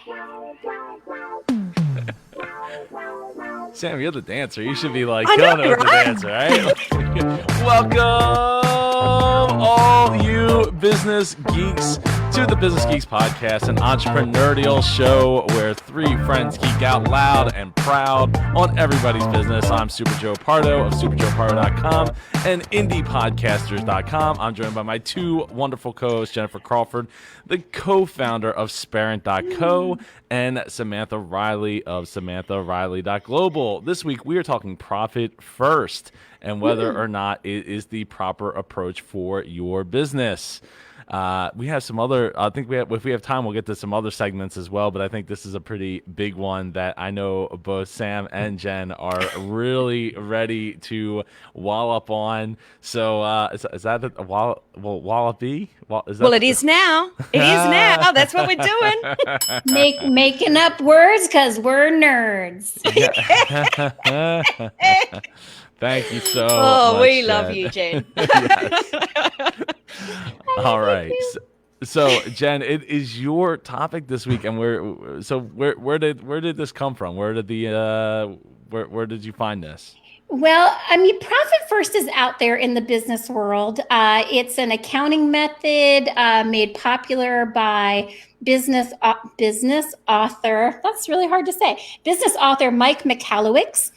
Sam, you're the dancer. You should be like killing it with the dancer, right? Welcome, all you business geeks, to the Business Geeks Podcast, an entrepreneurial show where three friends geek out loud and proud on everybody's business. I'm Super Joe Pardo of superjoepardo.com and indiepodcasters.com. I'm joined by my two wonderful co-hosts, Jennifer Crawford, the co-founder of Sparent.co, and Samantha Riley of SamanthaRiley.global. This week, we are talking profit first and whether or not it is the proper approach for your business. We have some other, I think if we have time, we'll get to some other segments as well, but I think this is a pretty big one that I know both Sam and Jen are really ready to wallop on. So is that a wallopy? Well, it is now. It is now. That's what we're doing. Making up words because we're nerds. Thank you so much. Oh, we love you, Jen. All right. So Jen, it is your topic this week, and where did this come from? Where did you find this? Well, I mean, profit first is out there in the business world. It's an accounting method made popular by business author. That's really hard to say. Business author Mike Michalowicz.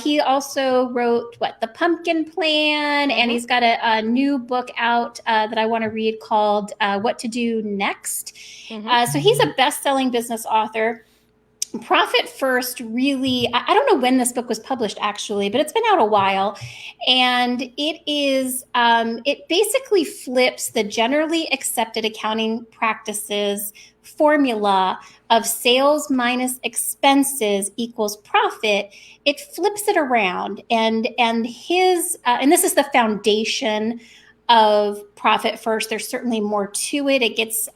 He also wrote The Pumpkin Plan, and he's got a new book out that I want to read called What to Do Next. So he's a best-selling business author. Profit First really, I don't know when this book was published actually, but it's been out a while. And it basically flips the generally accepted accounting practices formula of sales minus expenses equals profit. It flips it around, and this is the foundation of Profit First. There's certainly more to it. It gets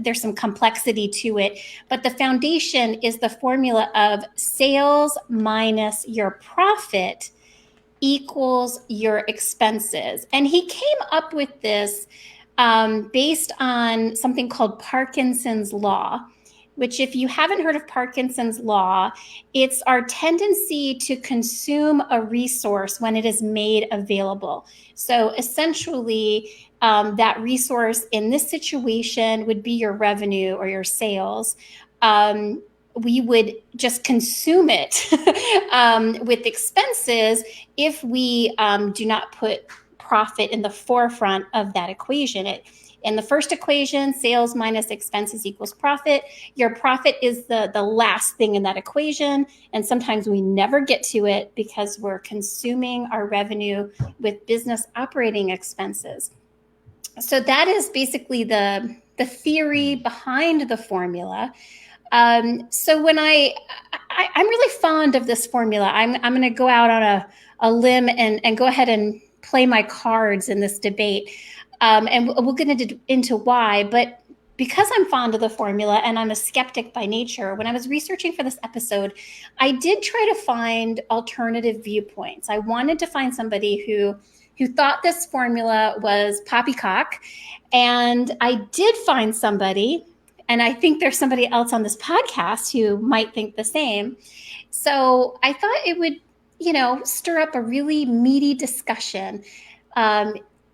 there's some complexity to it, but the foundation is the formula of sales minus your profit equals your expenses. And he came up with this based on something called Parkinson's law, which, if you haven't heard of Parkinson's law, it's our tendency to consume a resource when it is made available. So essentially, that resource in this situation would be your revenue or your sales. We would just consume it with expenses if we do not put profit in the forefront of that equation. In the first equation, sales minus expenses equals profit. Your profit is the last thing in that equation. And sometimes we never get to it because we're consuming our revenue with business operating expenses. So that is basically the theory behind the formula. So when I'm really fond of this formula. I'm going to go out on a limb and go ahead and play my cards in this debate. And we'll get into why, but because I'm fond of the formula and I'm a skeptic by nature, when I was researching for this episode, I did try to find alternative viewpoints. I wanted to find somebody who thought this formula was poppycock, and I did find somebody, and I think there's somebody else on this podcast who might think the same. So I thought it would, stir up a really meaty discussion.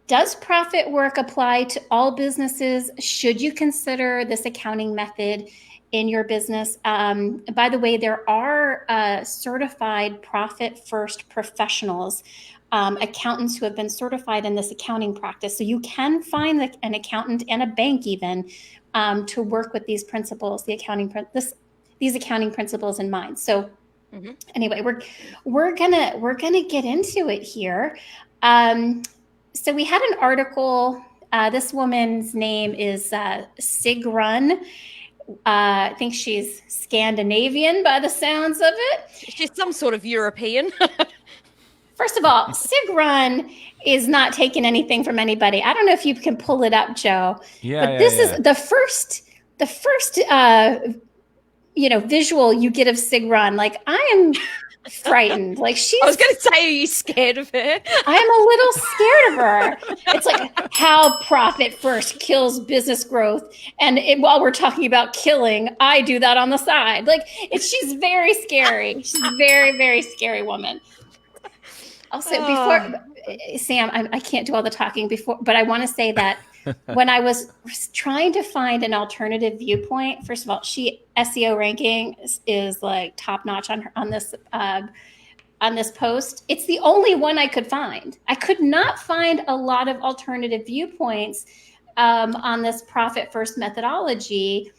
Does profit work apply to all businesses? Should you consider this accounting method in your business? By the way, there are certified profit first professionals, accountants who have been certified in this accounting practice. So you can find an accountant and a bank even to work with these principles, these accounting principles in mind. So anyway, we're gonna get into it here. So we had an article. This woman's name is Sigrun. I think she's Scandinavian by the sounds of it. She's some sort of European. First of all, Sigrun is not taking anything from anybody. I don't know if you can pull it up, Joe. Yeah, but this is the first visual you get of Sigrun. Like, I am frightened. Like, I was going to say, are you scared of her? I'm a little scared of her. It's like how profit first kills business growth. And while we're talking about killing, I do that on the side. Like, she's very scary. She's a very, very scary woman. Also, before, Sam, I can't do all the talking before, but I want to say that when I was trying to find an alternative viewpoint, first of all, SEO ranking is like top notch on this post. It's the only one I could find. I could not find a lot of alternative viewpoints on this profit first methodology.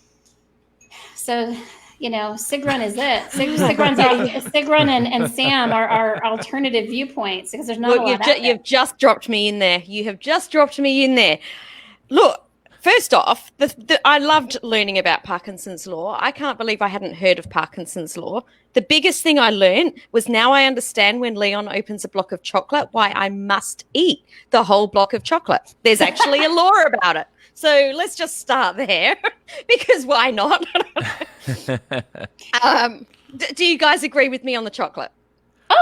So, Sigrun is it. Sigrun and Sam are our alternative viewpoints, because there's not a lot out there. You've just dropped me in there. You have just dropped me in there. Look, first off, I loved learning about Parkinson's law. I can't believe I hadn't heard of Parkinson's law. The biggest thing I learned was now I understand when Leon opens a block of chocolate why I must eat the whole block of chocolate. There's actually a law about it. So let's just start there, because why not? Do you guys agree with me on the chocolate?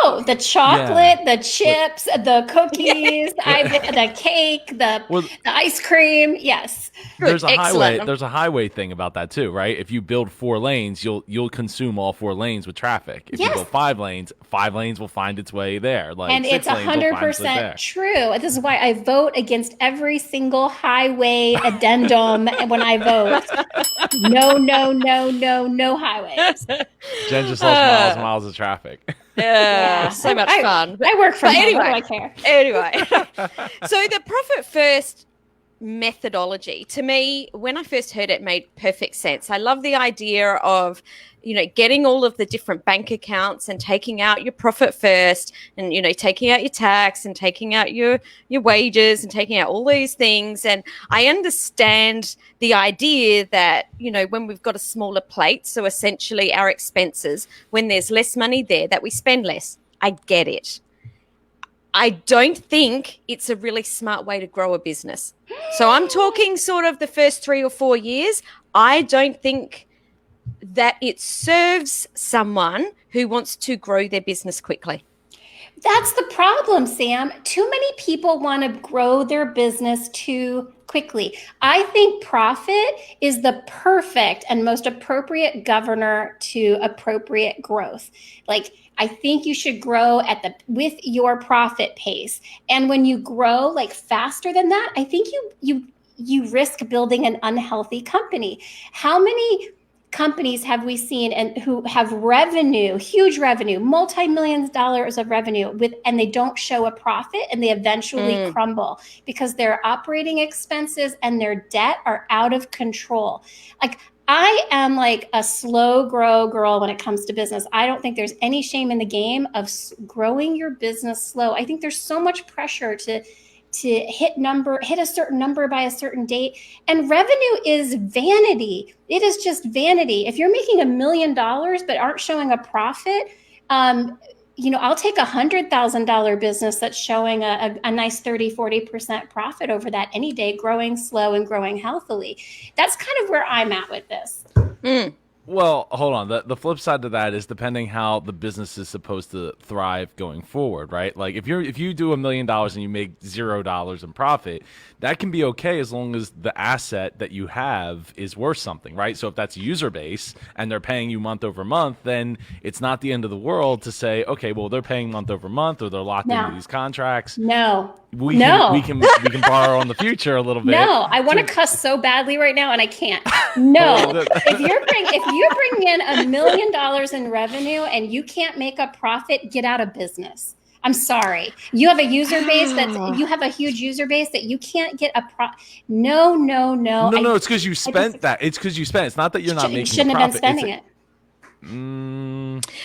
Oh, the chocolate, the chips, the cookies, the cake, the ice cream. Yes. There's a highway thing about that too, right? If you build 4 lanes, you'll consume all 4 lanes with traffic. If you build 5 lanes will find its way there. Like, and it's 100% true. This is why I vote against every single highway addendum when I vote. No highways. Jen just lost miles and miles of traffic. Yeah, so much fun. I work from home. Anyway, What do I care? Anyway, so the profit first methodology, to me, when I first heard it, made perfect sense. I love the idea of, getting all of the different bank accounts and taking out your profit first, and, taking out your tax and taking out your wages and taking out all these things. And I understand the idea that, when we've got a smaller plate, so essentially our expenses, when there's less money there, that we spend less. I get it. I don't think it's a really smart way to grow a business. So I'm talking sort of the first 3 or 4 years. I don't think that it serves someone who wants to grow their business quickly. That's the problem, Sam. Too many people want to grow their business too quickly. I think profit is the perfect and most appropriate governor to appropriate growth. Like, I think you should grow with your profit pace. And when you grow like faster than that, I think you risk building an unhealthy company. How many companies have we seen and who have revenue, huge revenue, multi-millions of dollars of revenue and they don't show a profit, and they eventually crumble because their operating expenses and their debt are out of control. Like, I am like a slow grow girl when it comes to business. I don't think there's any shame in the game of growing your business slow. I think there's so much pressure to hit a certain number by a certain date. And revenue is vanity. It is just vanity. If you're making $1 million but aren't showing a profit, I'll take $100,000 business that's showing a nice 30-40% profit over that any day, growing slow and growing healthily. That's kind of where I'm at with this. Well, hold on. The flip side to that is depending how the business is supposed to thrive going forward, right? Like, if you do $1 million and you make $0 in profit, that can be okay as long as the asset that you have is worth something, right? So if that's user base and they're paying you month over month, then it's not the end of the world to say, okay, well, they're paying month over month, or they're locked into these contracts. We can borrow on the future a little bit. No, I want to cuss so badly right now, and I can't. No, if you bring in $1 million in revenue and you can't make a profit, get out of business. I'm sorry. You have a user base you have a huge user base that you can't get a No. No, it's because you spent that. It's because you spent. It's not that you're not making a profit. You shouldn't have been spending it.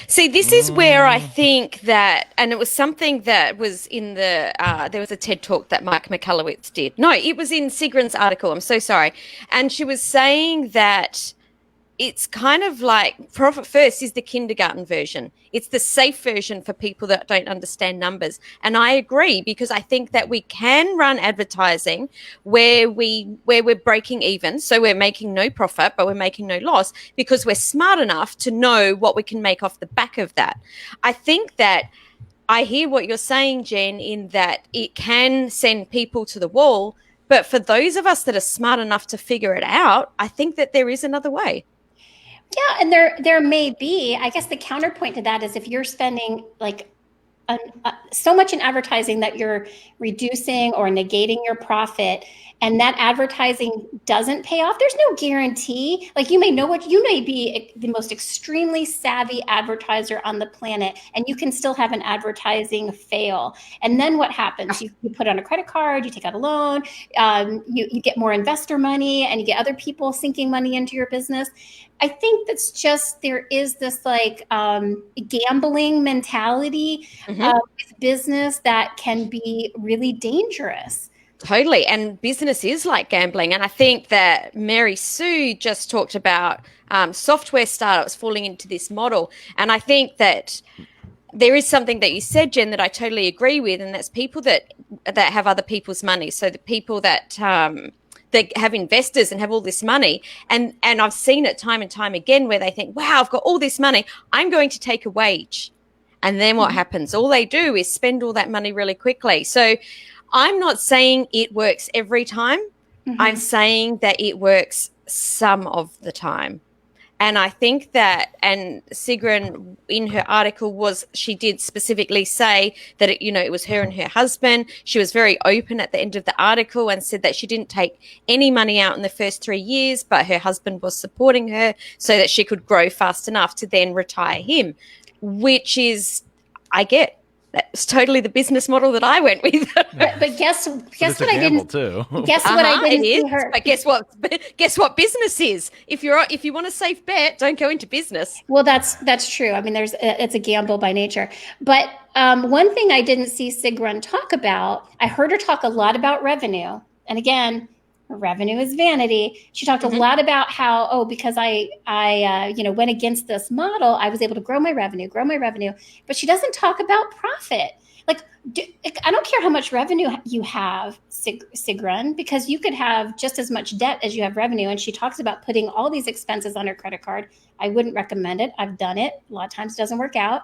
See, this is where I think that, and it was something that was in there was a TED talk that Mike Michalowicz did. No, it was in Sigrun's article. I'm so sorry. And she was saying that it's kind of like Profit First is the kindergarten version. It's the safe version for people that don't understand numbers. And I agree, because I think that we can run advertising where we're breaking even. So we're making no profit, but we're making no loss, because we're smart enough to know what we can make off the back of that. I think that I hear what you're saying, Jen, in that it can send people to the wall. But for those of us that are smart enough to figure it out, I think that there is another way. Yeah, and there may be. I guess the counterpoint to that is if you're spending like so much in advertising that you're reducing or negating your profit, and that advertising doesn't pay off, there's no guarantee. Like you may be the most extremely savvy advertiser on the planet, and you can still have an advertising fail. And then what happens? You put on a credit card, you take out a loan, you get more investor money, and you get other people sinking money into your business. I think that's just, there is this like gambling mentality with business that can be really dangerous. Totally. And business is like gambling. And I think that Mary Sue just talked about software startups falling into this model. And I think that there is something that you said, Jen, that I totally agree with. And that's people that have other people's money. So the people that they have investors and have all this money. And I've seen it time and time again where they think, wow, I've got all this money, I'm going to take a wage. And then what happens? All they do is spend all that money really quickly. So I'm not saying it works every time. I'm saying that it works some of the time. And I think that, and Sigrun in her article she did specifically say that, it was her and her husband. She was very open at the end of the article and said that she didn't take any money out in the first 3 years, but her husband was supporting her so that she could grow fast enough to then retire him, which is, I get. That's totally the business model that I went with. but guess what I didn't too. Guess what I didn't see her. But guess what business is? If you want a safe bet, don't go into business. Well, that's true. I mean, it's a gamble by nature. But one thing I didn't see Sigrun talk about, I heard her talk a lot about revenue. And again, revenue is vanity. She talked a lot about how, because I went against this model, I was able to grow my revenue. But she doesn't talk about profit. Like, I don't care how much revenue you have, Sigrun, because you could have just as much debt as you have revenue. And she talks about putting all these expenses on her credit card. I wouldn't recommend it. I've done it. A lot of times it doesn't work out.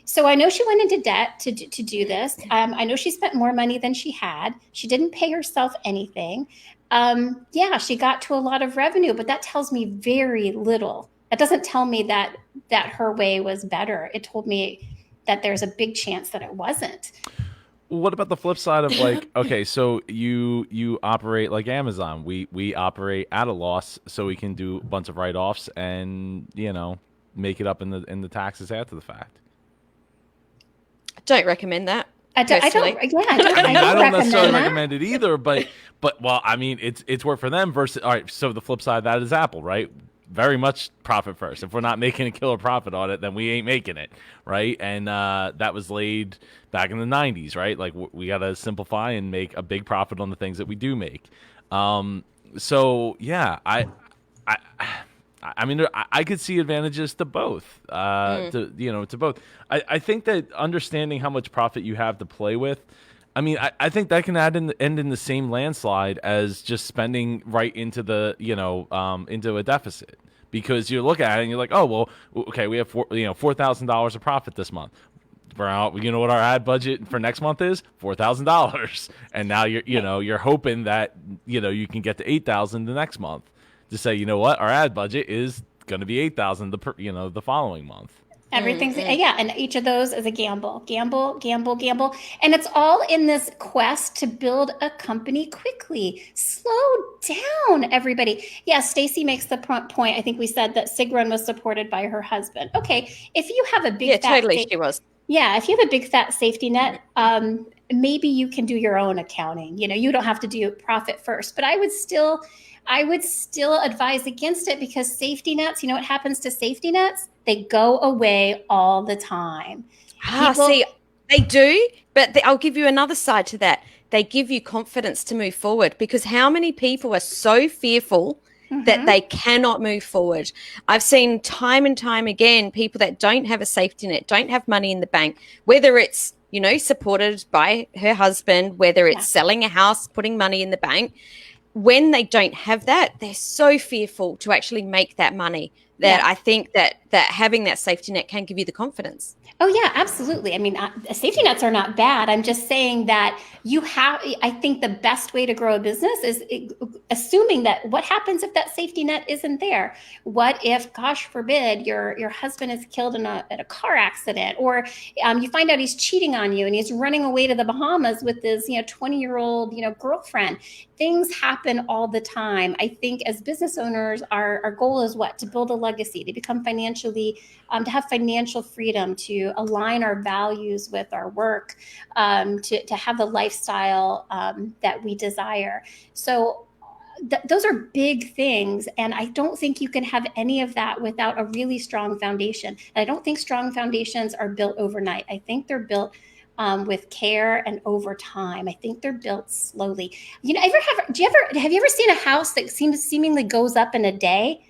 So I know she went into debt to do this. I know she spent more money than she had. She didn't pay herself anything. She got to a lot of revenue, but that tells me very little. That doesn't tell me that her way was better. It told me that there's a big chance that it wasn't. What about the flip side of like, okay, so you operate like Amazon. We operate at a loss so we can do a bunch of write-offs and, make it up in the taxes after the fact. I don't recommend that. I don't necessarily recommend it either, but well, I mean, it's work for them versus, all right, so the flip side of that is Apple, right? Very much profit first. If we're not making a killer profit on it, then we ain't making it, right? And that was laid back in the 90s, right? Like we got to simplify and make a big profit on the things that we do make. So yeah, I mean, I could see advantages to both. To both. I think that understanding how much profit you have to play with, I mean, I think that can end in the same landslide as just spending right into the into a deficit, because you look at it and you're like, oh well, okay, we have $4,000 of profit this month. You know what our ad budget for next month is? $4,000, and now you're hoping that you can get to $8,000 the next month. To say, you know what, our ad budget is going to be $8,000 the following month. Everything's and each of those is a gamble, and it's all in this quest to build a company quickly. Slow down, everybody. Yeah, Stacy makes the point. I think we said that Sigrun was supported by her husband. Okay, if you have a big she was. Yeah, if you have a big fat safety net, maybe you can do your own accounting. You don't have to do profit first, but I would still advise against it, because safety nets, what happens to safety nets? They go away all the time. See, they do, but I'll give you another side to that. They give you confidence to move forward, because how many people are so fearful that they cannot move forward. I've seen time and time again people that don't have a safety net, don't have money in the bank, whether it's, you know, supported by her husband, whether it's selling a house, putting money in the bank. When they don't have that, they're so fearful to actually make that money that I think that having that safety net can give you the confidence. Oh, yeah, absolutely. I mean, safety nets are not bad. I'm just saying that I think the best way to grow a business is assuming that what happens if that safety net isn't there? What if, gosh forbid, your husband is killed in a car accident, or you find out he's cheating on you and he's running away to the Bahamas with his 20-year-old girlfriend. Things happen all the time. I think as business owners, our goal is what? To build a legacy, to become financially, to have financial freedom, to align our values with our work, to have the lifestyle that we desire. So those are big things. And I don't think you can have any of that without a really strong foundation. And I don't think strong foundations are built overnight. I think they're built with care and over time. I think they're built slowly. Have you ever seen a house that seemingly goes up in a day?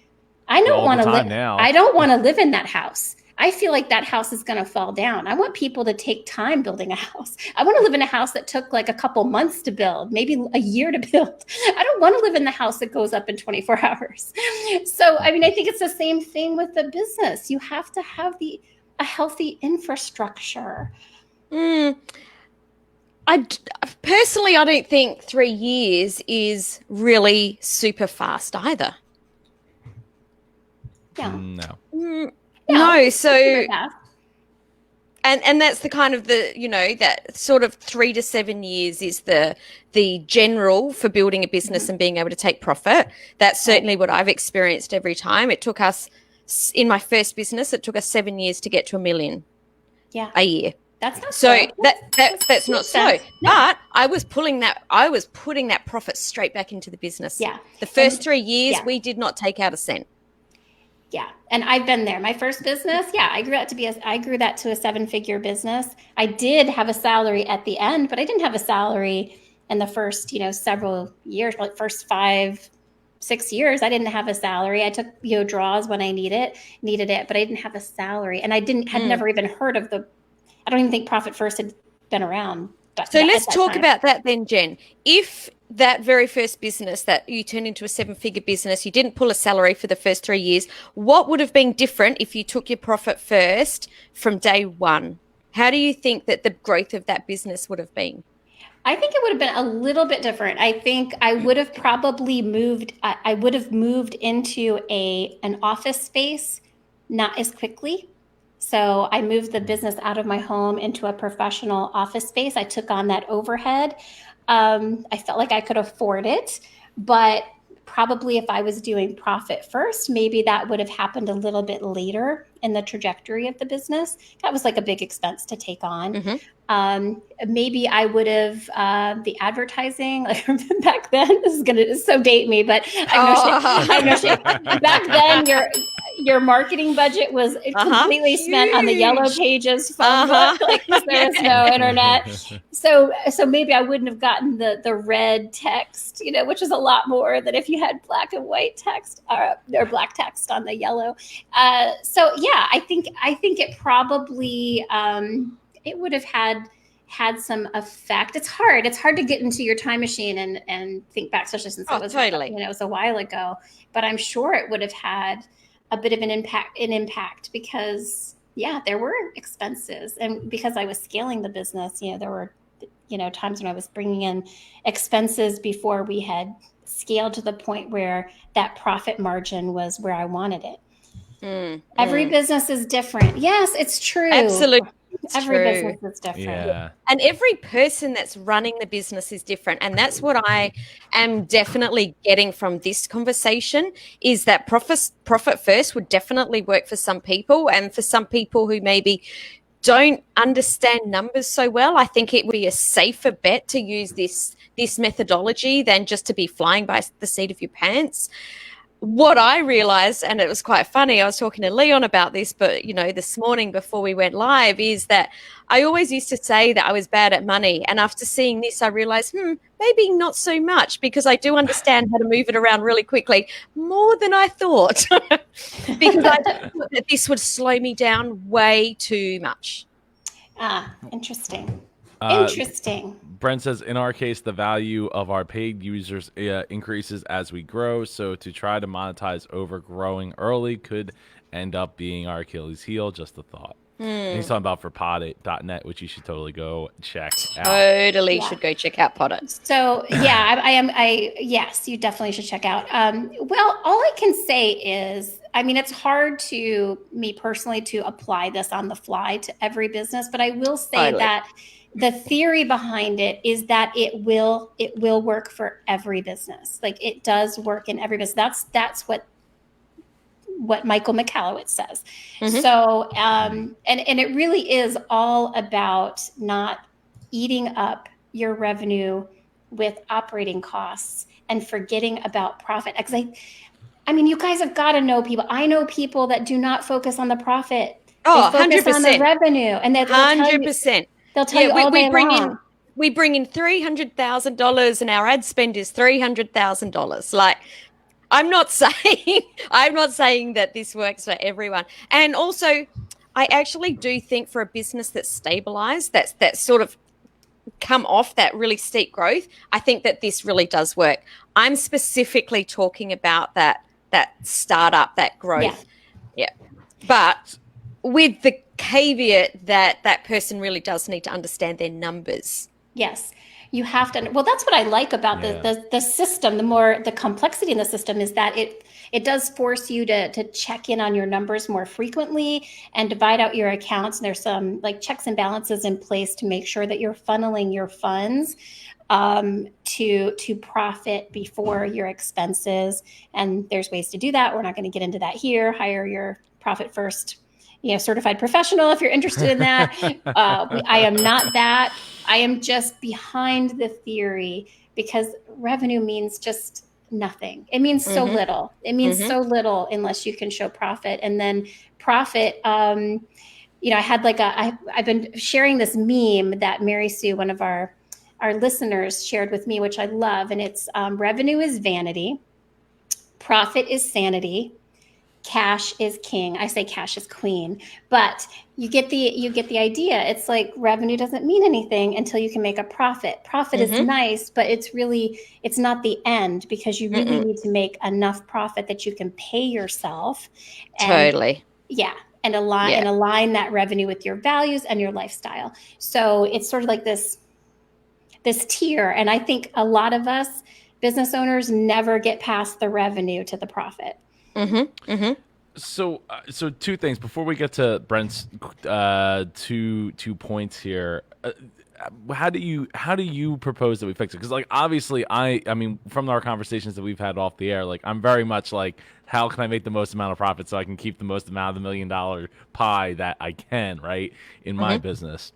I don't want to live. I don't want to live in that house. I feel like that house is going to fall down. I want people to take time building a house. I want to live in a house that took like a couple months to build, maybe a year to build. I don't want to live in the house that goes up in 24 hours. So, I mean, I think it's the same thing with the business. You have to have a healthy infrastructure. I don't think 3 years is really super fast either. No. No, so and that's the kind of that sort of 3 to 7 years is the general for building a business and being able to take profit. That's certainly what I've experienced every time. It took us, in my first business, it took us 7 years to get to $1 million a year. That's not so. slow. That's not slow. No. But I was putting that profit straight back into the business. Yeah. The first 3 years, we did not take out a cent. Yeah. And I've been there. My first business, I grew that to a 7-figure business. I did have a salary at the end, but I didn't have a salary in the first, several years, like first 5-6 years. I didn't have a salary. I took, draws when I needed it, but I didn't have a salary. And I had never even heard of I don't even think Profit First had been around. So let's talk about that then, Jen. If that very first business that you turned into a 7-figure business, you didn't pull a salary for the first 3 years, what would have been different if you took your profit first from day one? How do you think that the growth of that business would have been? I think it would have been a little bit different. I think I would have probably moved into an office space, not as quickly. So I moved the business out of my home into a professional office space. I took on that overhead. I felt like I could afford it, but probably if I was doing Profit First, maybe that would have happened a little bit later in the trajectory of the business. That was like a big expense to take on. Maybe I would have the advertising, like back then. This is so date me, but I know back then your marketing budget was completely spent on the Yellow Pages phone book, like there was no internet. So maybe I wouldn't have gotten the red text, which is a lot more than if you had black and white text or black text on the yellow. I think it probably it would have had some effect. It's hard to get into your time machine and think back, especially since it was totally. It was a while ago. But I'm sure it would have had a bit of an impact because there were expenses, and because I was scaling the business, there were times when I was bringing in expenses before we had scaled to the point where that profit margin was where I wanted it. Every business is different. Yes, it's true. Absolutely. Every business is different. Yeah. And every person that's running the business is different. And that's what I am definitely getting from this conversation, is that profit first would definitely work for some people. And for some people who maybe don't understand numbers so well, I think it would be a safer bet to use this methodology than just to be flying by the seat of your pants. what I realized, and it was quite funny, I was talking to Leon about this, but this morning before we went live, is that I always used to say that I was bad at money. And after seeing this, I realized, maybe not so much, because I do understand how to move it around really quickly, more than I thought, because I thought that this would slow me down way too much. Interesting. Interesting. Brent says, in our case, the value of our paid users increases as we grow. So to try to monetize overgrowing early could end up being our Achilles heel. Just a thought. And he's talking about for Poddit.net, which you should totally go check out. Totally should go check out Poddit. So yes, you definitely should check out. Well, all I can say is, it's hard to me personally to apply this on the fly to every business, but I will say that the theory behind it is that it will work for every business. Like, it does work in every business. That's what Michael Michalowicz says. So, and it really is all about not eating up your revenue with operating costs and forgetting about profit. Because you guys have got to know people. I know people that do not focus on the profit. Oh, they focus 100%. on the revenue, and they'll 100%. They'll tell you all day long. We bring in $300,000, and our ad spend is $300,000. Like, I'm not saying that this works for everyone. And also, I actually do think for a business that's stabilized, that's sort of come off that really steep growth, I think that this really does work. I'm specifically talking about that startup, that growth. Yeah. But with the caveat that person really does need to understand their numbers. Yes. You have to. Well, that's what I like about the system. The complexity in the system is that it does force you to check in on your numbers more frequently and divide out your accounts. And there's some checks and balances in place to make sure that you're funneling your funds to profit before your expenses. And there's ways to do that. We're not going to get into that here. Hire your profit first certified professional if you're interested in that. I am not that. I am just behind the theory because revenue means just nothing. It means so little. It means so little unless you can show profit. And then profit, I had I've been sharing this meme that Mary Sue, one of our listeners, shared with me, which I love. And it's revenue is vanity. Profit is sanity. Cash is king. I say cash is queen, but you get the idea. It's like revenue doesn't mean anything until you can make a profit. Profit is nice, but it's not the end, because you really need to make enough profit that you can pay yourself. Totally. Yeah. And align that revenue with your values and your lifestyle. So it's sort of like this tier. And I think a lot of us business owners never get past the revenue to the profit. So two things before we get to Brent's two points here. How do you propose that we fix it? Because obviously I mean from our conversations that we've had off the air, I'm very much how can I make the most amount of profit so I can keep the most amount of the $1 million pie that I can, right, in my business.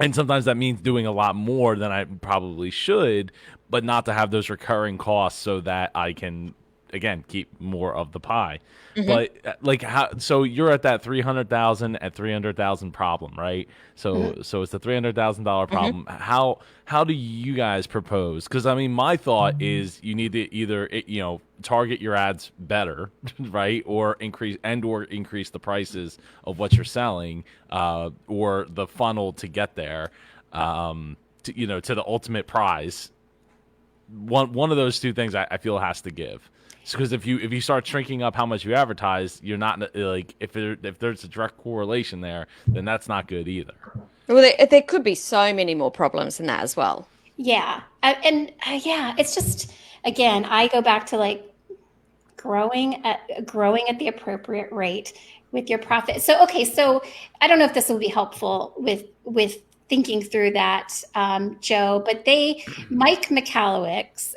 And sometimes that means doing a lot more than I probably should, but not to have those recurring costs so that I can, again, keep more of the pie. But how? So you're at that 300,000 at 300,000 problem, right? So so it's the $300,000 problem. How do you guys propose? Because my thought is you need to either target your ads better, right, or increase the prices of what you're selling, or the funnel to get there, to the ultimate prize. One of those two things I feel has to give. Because if you start shrinking up how much you advertise, you're not if there's a direct correlation there, then that's not good either. Well, there could be so many more problems than that as well. Yeah, it's just, again, I go back to growing at the appropriate rate with your profit. So I don't know if this will be helpful with thinking through that, Joe, but Mike Michalowicz,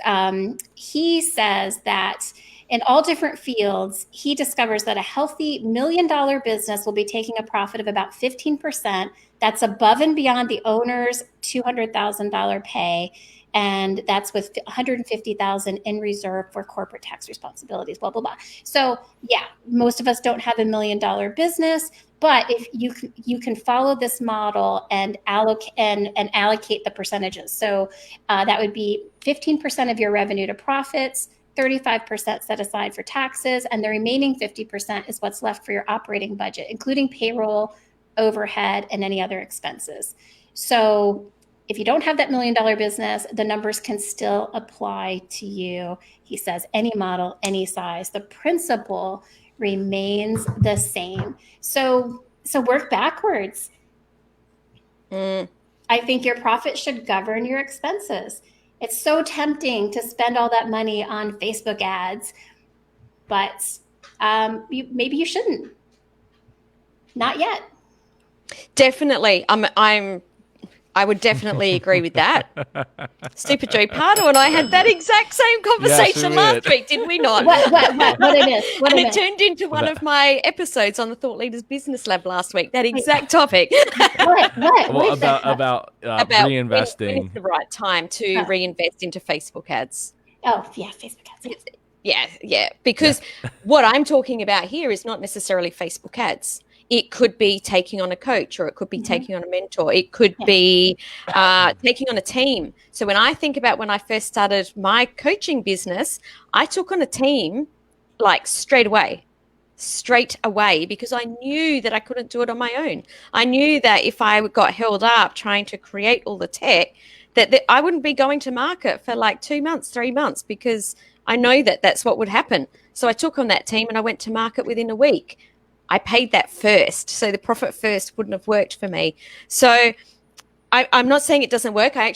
he says that in all different fields, he discovers that a healthy $1 million business will be taking a profit of about 15%. That's above and beyond the owner's $200,000 pay. And that's with 150,000 in reserve for corporate tax responsibilities, blah, blah, blah. So yeah, most of us don't have $1 million business, but if you can follow this model and allocate the percentages. So that would be 15% of your revenue to profits, 35% set aside for taxes, and the remaining 50% is what's left for your operating budget, including payroll, overhead, and any other expenses. So if you don't have that $1 million business, the numbers can still apply to you. He says any model, any size. The principle remains the same. So work backwards. I think your profit should govern your expenses. It's so tempting to spend all that money on Facebook ads, but maybe you shouldn't. Not yet. Definitely. I would definitely agree with that. Super Joe Pardo and I had that exact same conversation last week, did we not? What it is? And it turned into one of my episodes on the Thought Leaders Business Lab last week, that exact topic. What? Well, about reinvesting. When is the right time to reinvest into Facebook ads? Oh, yeah, Facebook ads. Yeah. Because what I'm talking about here is not necessarily Facebook ads. It could be taking on a coach, or it could be taking on a mentor. It could be taking on a team. So when I think about when I first started my coaching business, I took on a team like straight away, because I knew that I couldn't do it on my own. I knew that if I got held up trying to create all the tech, that I wouldn't be going to market for like 2 months, 3 months, because I know that that's what would happen. So I took on that team and I went to market within a week. I paid that first. So the profit first wouldn't have worked for me. So I'm not saying it doesn't work. I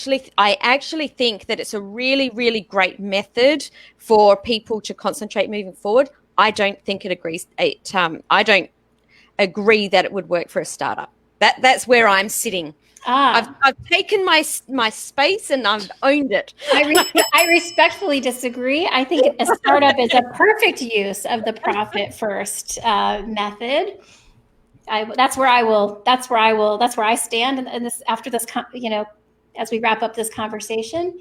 actually think that it's a really, really great method for people to concentrate moving forward. I don't think I don't agree that it would work for a startup. That's where I'm sitting. I've taken my space and I've owned it. I respectfully disagree. I think a startup is a perfect use of the profit first method. That's where I stand. And this, after this, as we wrap up this conversation,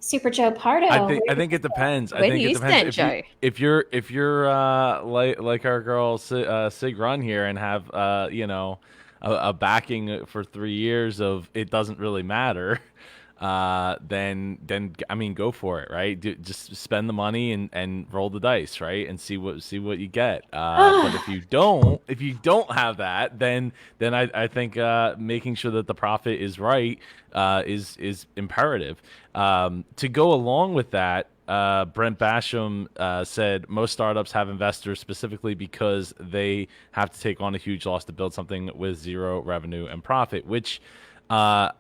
Super Joe Pardo. I think it depends. Where do you stand, Joe? If you're like our girl Sig Run here and have a backing for 3 years of it doesn't really matter, then I mean, go for it, right? Just spend the money and roll the dice, right, and see what you get. But if you don't have that, then I think making sure that the profit is right is imperative. To go along with that, Brent Basham said most startups have investors specifically because they have to take on a huge loss to build something with zero revenue and profit, which that's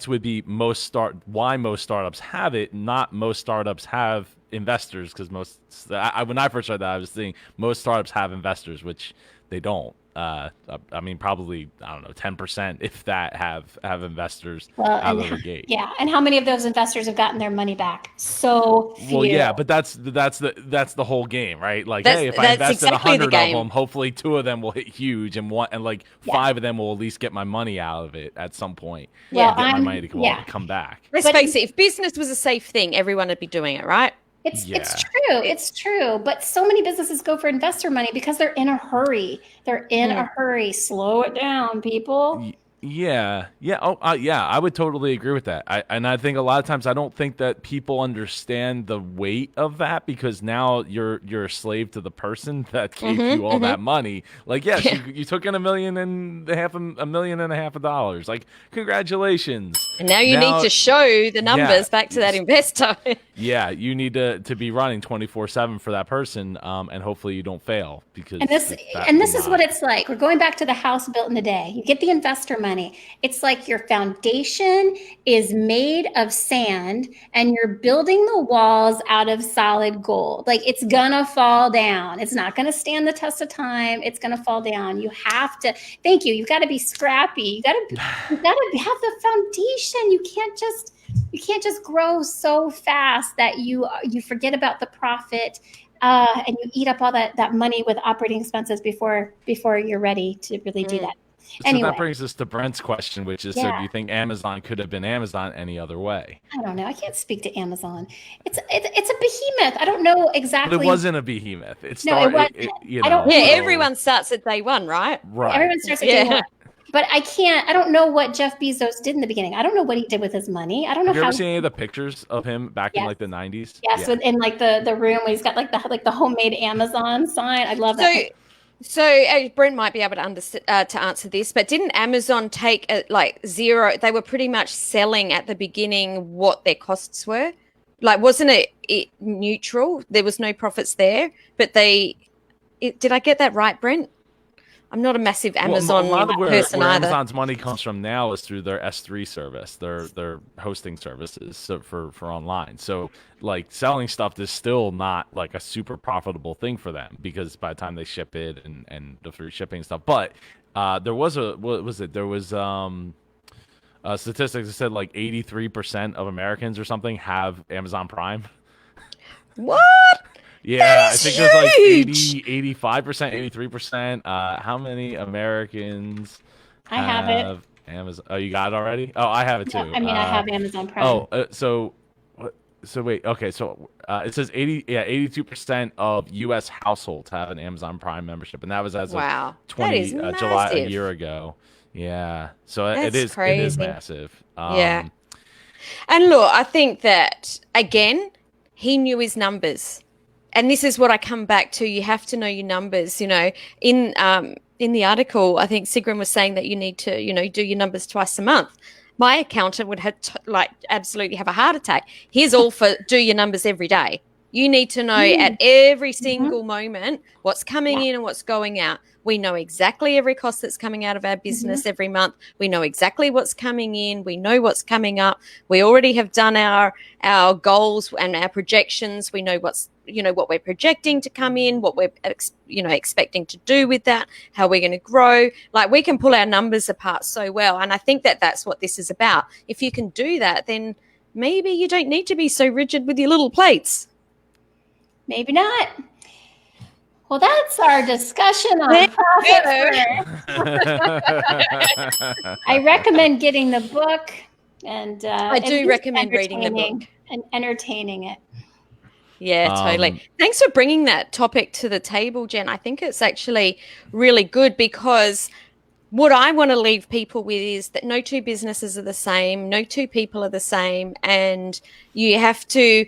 would be why most startups have it. Not most startups have investors, because when I first started that, I was thinking most startups have investors, which they don't. Probably, I don't know, 10%, if that, have investors out of the gate. Yeah, and how many of those investors have gotten their money back? So few. Well, yeah, but that's the whole game, right? Like, hey, if I invest in 100 of them, hopefully 2 of them will hit huge, and 5 of them will at least get my money out of it at some point. Yeah, get my money to come back. Let's face it, if business was a safe thing, everyone would be doing it, right? It's true. But so many businesses go for investor money because they're in a hurry. Slow it down, people. Yeah. I would totally agree with that. I think a lot of times I don't think that people understand the weight of that, because now you're a slave to the person that gave you all that money. Like, yes, you took in $1.5 million of dollars. Like, congratulations. And now you need to show the numbers back to that investor. Yeah, you need to be running 24/7 for that person, and hopefully you don't fail, because this is what it's like. We're going back to the house built in a day. You get the investor money. It's like your foundation is made of sand and you're building the walls out of solid gold. Like, it's gonna fall down. It's not gonna stand the test of time. It's gonna fall down. You have to. Thank you. You've got to be scrappy. You got to have the foundation. You can't just grow so fast that you forget about the profit. And you eat up all that money with operating expenses before you're ready to really do that. So Anyway, that brings us to Brent's question, which is, so do you think Amazon could have been Amazon any other way? I don't know. I can't speak to Amazon. It's a behemoth. I don't know exactly. But it wasn't a behemoth. It No, it wasn't. I don't. Yeah, everyone starts at day one, right? Right. Everyone starts at day one. But I don't know what Jeff Bezos did in the beginning. I don't know what he did with his money. I don't know Have you how. ever seen any of the pictures of him back in like the 90s? Yes, in like the room where he's got like the homemade Amazon sign. I love that. So Brent might be able to answer this, but didn't Amazon take like zero? They were pretty much selling at the beginning what their costs were. Like, wasn't it neutral? There was no profits there, but did I get that right, Brent? I'm not a massive Amazon person where either. Amazon's money comes from now is through their S3 service, their hosting services, so for online. So like selling stuff is still not like a super profitable thing for them, because by the time they ship it and the free shipping stuff. But there was statistics that said like 83% of Americans or something have Amazon Prime. What? Yeah, I think it was like 85%, 83%. How many Americans have it. Amazon? Oh, you got it already? Oh, I have it too. I mean, I have Amazon Prime. Oh, so wait, okay, so it says 82% of U.S. households have an Amazon Prime membership, and that was as of 20 July, a year ago. Yeah, so it is massive. Yeah, and look, I think that again, he knew his numbers. And this is what I come back to. You have to know your numbers. You know, in the article, I think Sigrun was saying that you need to, do your numbers twice a month. My accountant would have absolutely have a heart attack. Here's all for do your numbers every day. You need to know at every single moment what's coming in and what's going out. We know exactly every cost that's coming out of our business every month. We know exactly what's coming in. We know what's coming up. We already have done our goals and our projections. We know what we're projecting to come in, what we're expecting to do with that, how we're going to grow. Like, we can pull our numbers apart so well. And I think that that's what this is about. If you can do that, then maybe you don't need to be so rigid with your little plates. Maybe not. Well, that's our discussion on profit. I recommend getting the book, and I do recommend reading the book and entertaining it. Yeah, totally. Thanks for bringing that topic to the table, Jen. I think it's actually really good, because what I want to leave people with is that no two businesses are the same, no two people are the same, and you have to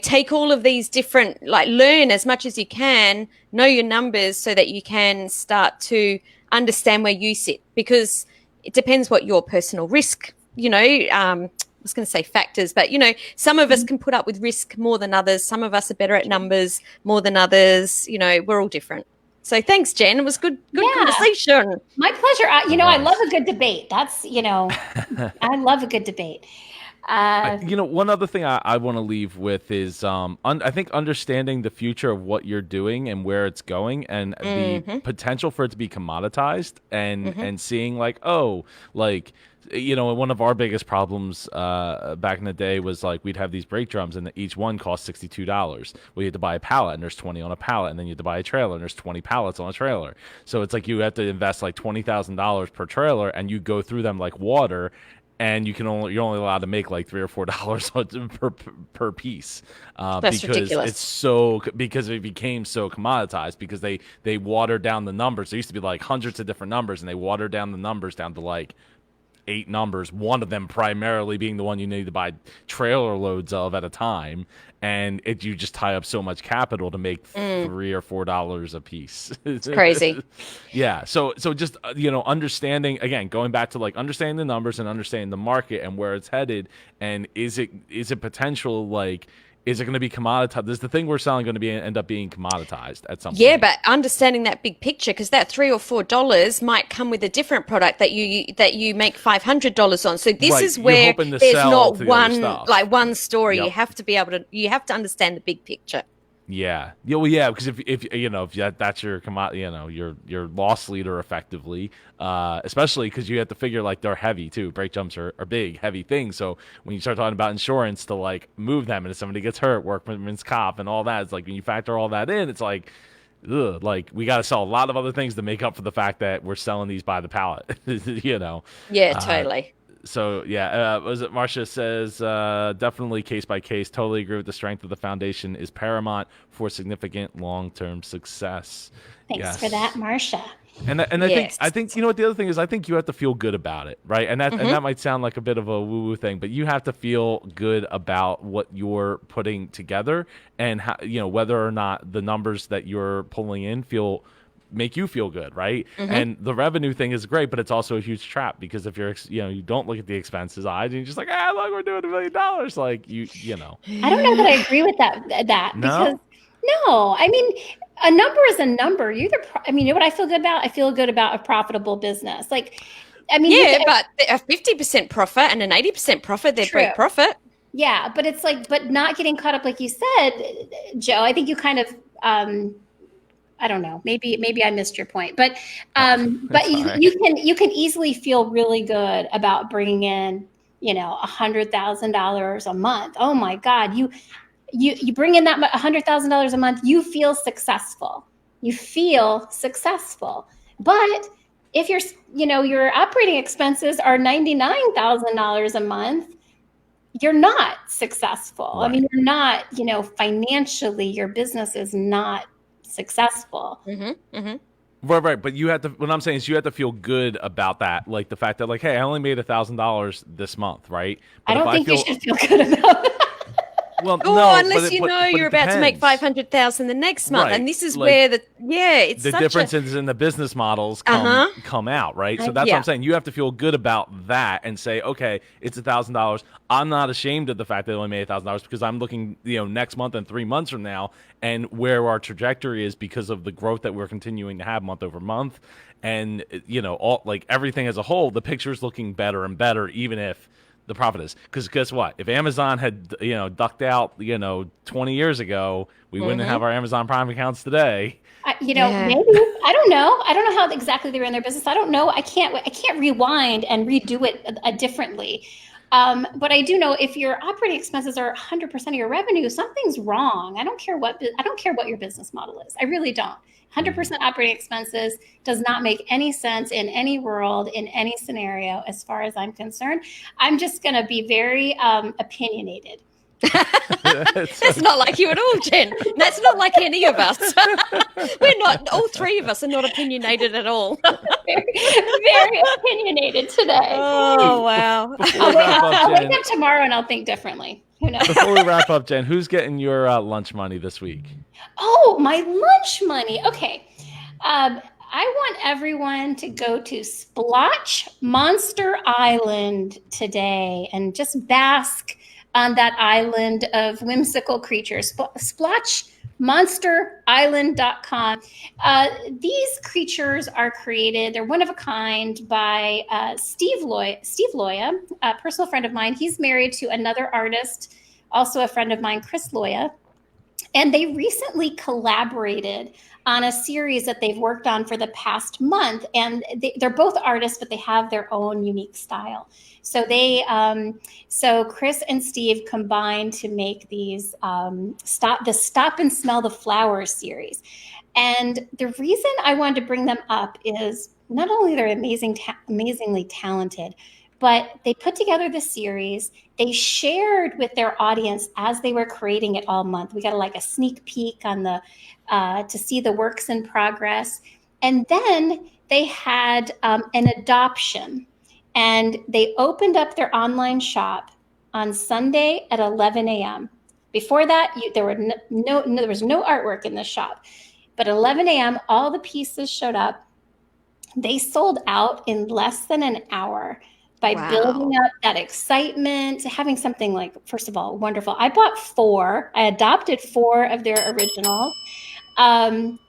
take all of these different, learn as much as you can, know your numbers so that you can start to understand where you sit, because it depends what your personal risk, I was going to say factors, but, some of us can put up with risk more than others. Some of us are better at numbers more than others. We're all different. So thanks, Jen. It was good conversation. My pleasure. I love a good debate. That's, I love a good debate. One other thing I want to leave with is I think understanding the future of what you're doing and where it's going, and the potential for it to be commoditized, and seeing one of our biggest problems back in the day was we'd have these brake drums, and each one cost $62. We had to buy a pallet, and there's 20 on a pallet, and then you had to buy a trailer, and there's 20 pallets on a trailer. So it's you have to invest $20,000 per trailer, and you go through them like water. And you're only allowed to make $3 or $4 per piece. That's ridiculous. Because it became so commoditized, because they watered down the numbers. There used to be hundreds of different numbers, and they watered down the numbers down to 8 numbers. One of them primarily being the one you need to buy trailer loads of at a time, and you just tie up so much capital to make $3 or $4 a piece. It's crazy. Yeah. So just understanding, again, going back to understanding the numbers and understanding the market and where it's headed, and is it potential is it going to be commoditized? Is the thing we're selling going to end up being commoditized at some point? Yeah, but understanding that big picture, because that $3 or $4 might come with a different product that you make $500 on. So this is where there's not one story. Yep. You have to understand the big picture. Yeah. Well, yeah, because if that's your your loss leader effectively, especially because you have to figure they're heavy too. Brake jumps are big, heavy things. So when you start talking about insurance to move them, and if somebody gets hurt, workman's comp and all that, it's when you factor all that in, it's like we got to sell a lot of other things to make up for the fact that we're selling these by the pallet. You know. Yeah, totally. So yeah, was it Marcia says definitely case by case. Totally agree with the strength of the foundation is paramount for significant long-term success. Thanks for that, Marcia. And I think you know what the other thing is. I think you have to feel good about it, right? And that might sound like a bit of a woo-woo thing, but you have to feel good about what you're putting together, and how, you know, whether or not the numbers that you're pulling in make you feel good, right? And the revenue thing is great, but it's also a huge trap, because if you're, you know, you don't look at the expenses and you're just like, look, we're doing $1 million. Like you know. I don't know that I agree with that because no, I mean, a number is a number. You know what I feel good about? I feel good about a profitable business. Like, I mean, but a 50% profit and an 80% profit, they're great profit. Yeah, but it's like, but not getting caught up, like you said, Joe. I think you kind of, I don't know, maybe I missed your point, but you can easily feel really good about bringing in, you know, $100,000 a month. Oh my God, you bring in that $100,000 a month, you feel successful. But if your operating expenses are $99,000 a month, you're not successful. Right. I mean, you're not, you know, financially, your business is not successful. Right. But you have to, what I'm saying is you have to feel good about that. Like the fact that, like, hey, I only made $1,000 this month, right? But I don't think you should feel good about that. Well, no, unless you're about to make $500,000 the next month, right. And this is where it's the differences in the business models come out, right? So that's what I'm saying. You have to feel good about that and say, okay, it's $1,000. I'm not ashamed of the fact that I only made $1,000 because I'm looking, you know, next month and 3 months from now, and where our trajectory is because of the growth that we're continuing to have month over month, and you know, all like everything as a whole, the picture is looking better and better, even if the profit is. Because guess what? If Amazon had, you know, ducked out, you know, 20 years ago, we wouldn't have our Amazon Prime accounts today. Maybe I don't know how exactly they ran their business. I don't know. I can't rewind and redo it differently. But I do know if your operating expenses are 100% of your revenue, something's wrong. I don't care what your business model is. I really don't. 100% operating expenses does not make any sense in any world, in any scenario, as far as I'm concerned. I'm just going to be very opinionated. That's not like you at all, Jen. That's not like any of us. We're not. All three of us are not opinionated at all. Very opinionated today. Oh, wow. I'll wake up tomorrow and I'll think differently. Who knows? Before we wrap up, Jen, who's getting your lunch money this week? Oh, my lunch money. Okay. I want everyone to go to Splotch Monster Island today and just bask on that island of whimsical creatures. SplotchMonsterIsland.com. These creatures are created, they're one of a kind, by Steve Loya, a personal friend of mine. He's married to another artist, also a friend of mine, Chris Loya. And they recently collaborated on a series that they've worked on for the past month. And they're both artists, but they have their own unique style. So so Chris and Steve combined to make these Stop and Smell the Flowers series. And the reason I wanted to bring them up is not only they're amazingly talented, but they put together the series. They shared with their audience as they were creating it all month. We got like a sneak peek on to see the works in progress. And then they had an adoption, and they opened up their online shop on Sunday at 11 a.m. Before that, there was no artwork in the shop, but 11 a.m. all the pieces showed up. They sold out in less than an hour. By building up that excitement, having something like, first of all, wonderful. I bought 4. I adopted 4 of their originals. And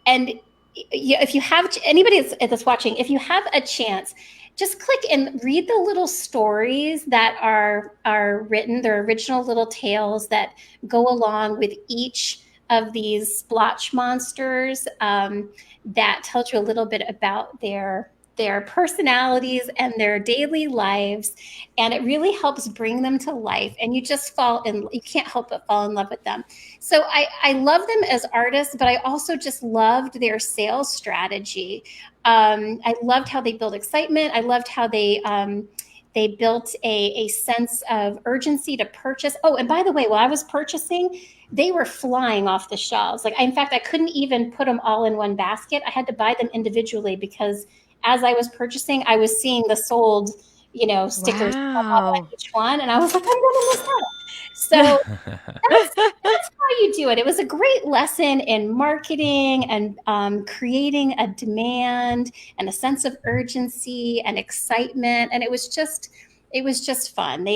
if you have, anybody that's watching, if you have a chance, just click and read the little stories that are written, their original little tales that go along with each of these splotch monsters, that tells you a little bit about their their personalities and their daily lives, and it really helps bring them to life, and you can't help but fall in love with them. So I love them as artists, but I also just loved their sales strategy. I loved how they build excitement. I loved how they built a sense of urgency to purchase. Oh, and by the way, while I was purchasing, they were flying off the shelves. In fact, I couldn't even put them all in one basket. I had to buy them individually because as I was purchasing, I was seeing the sold, stickers on each one. And I was like, I'm going to miss out. So that's how you do it. It was a great lesson in marketing and creating a demand and a sense of urgency and excitement. And it was just fun.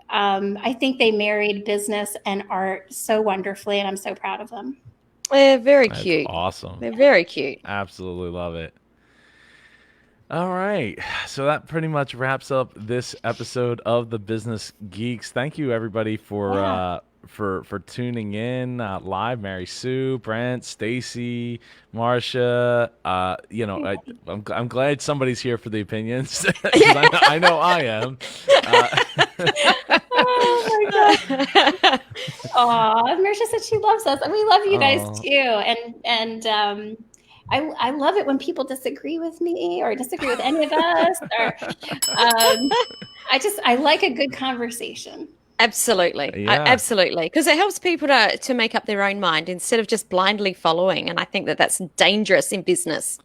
I think they married business and art so wonderfully, and I'm so proud of them. They're very That's cute. Awesome. They're very cute. Absolutely love it. All right. So that pretty much wraps up this episode of the Business Geeks. Thank you, everybody, for tuning in live. Mary Sue, Brent, Stacy, Marcia. I'm glad somebody's here for the opinions. I know I am. Oh my God. Aw, Marcia said she loves us, and we love you guys too. And I love it when people disagree with me or disagree with any of us. I like a good conversation. Absolutely. Absolutely. Because it helps people to make up their own mind instead of just blindly following. And I think that's dangerous in business.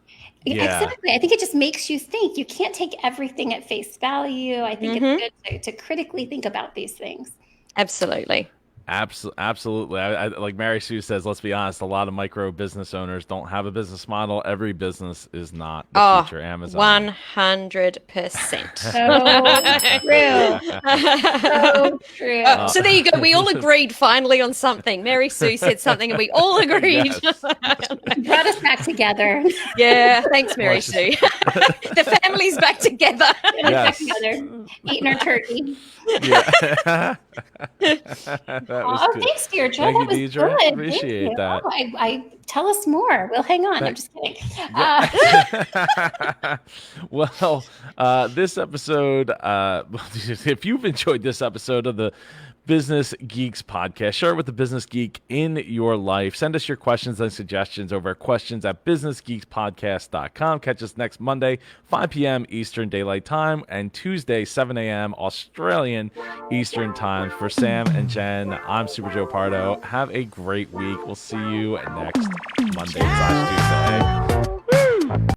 Yeah. Exactly. I think it just makes you think. You can't take everything at face value. I think it's good to critically think about these things. Absolutely. Absolutely. I like Mary Sue says, let's be honest, a lot of micro business owners don't have a business model. Every business is not the future Amazon. 100%. So true. So there you go. We all agreed finally on something. Mary Sue said something and we all agreed. Yes. Brought us back together. Yeah. Thanks, Mary Sue. The family's back together. Yes. Eating our turkey. Yeah. Thanks, Deirdre. Thank that you, was Deirdre. good. Appreciate that. I tell us more. We'll hang on. I'm just kidding. Well, this episode, if you've enjoyed this episode of the Business Geeks podcast, share it with the business geek in your life. Send us your questions and suggestions over at questions@businessgeekspodcast.com. Catch us next Monday, 5 p.m. Eastern Daylight Time, and Tuesday, 7 a.m. Australian Eastern Time. For Sam and Jen, I'm Super Joe Pardo. Have a great week. We'll see you next Monday/Tuesday.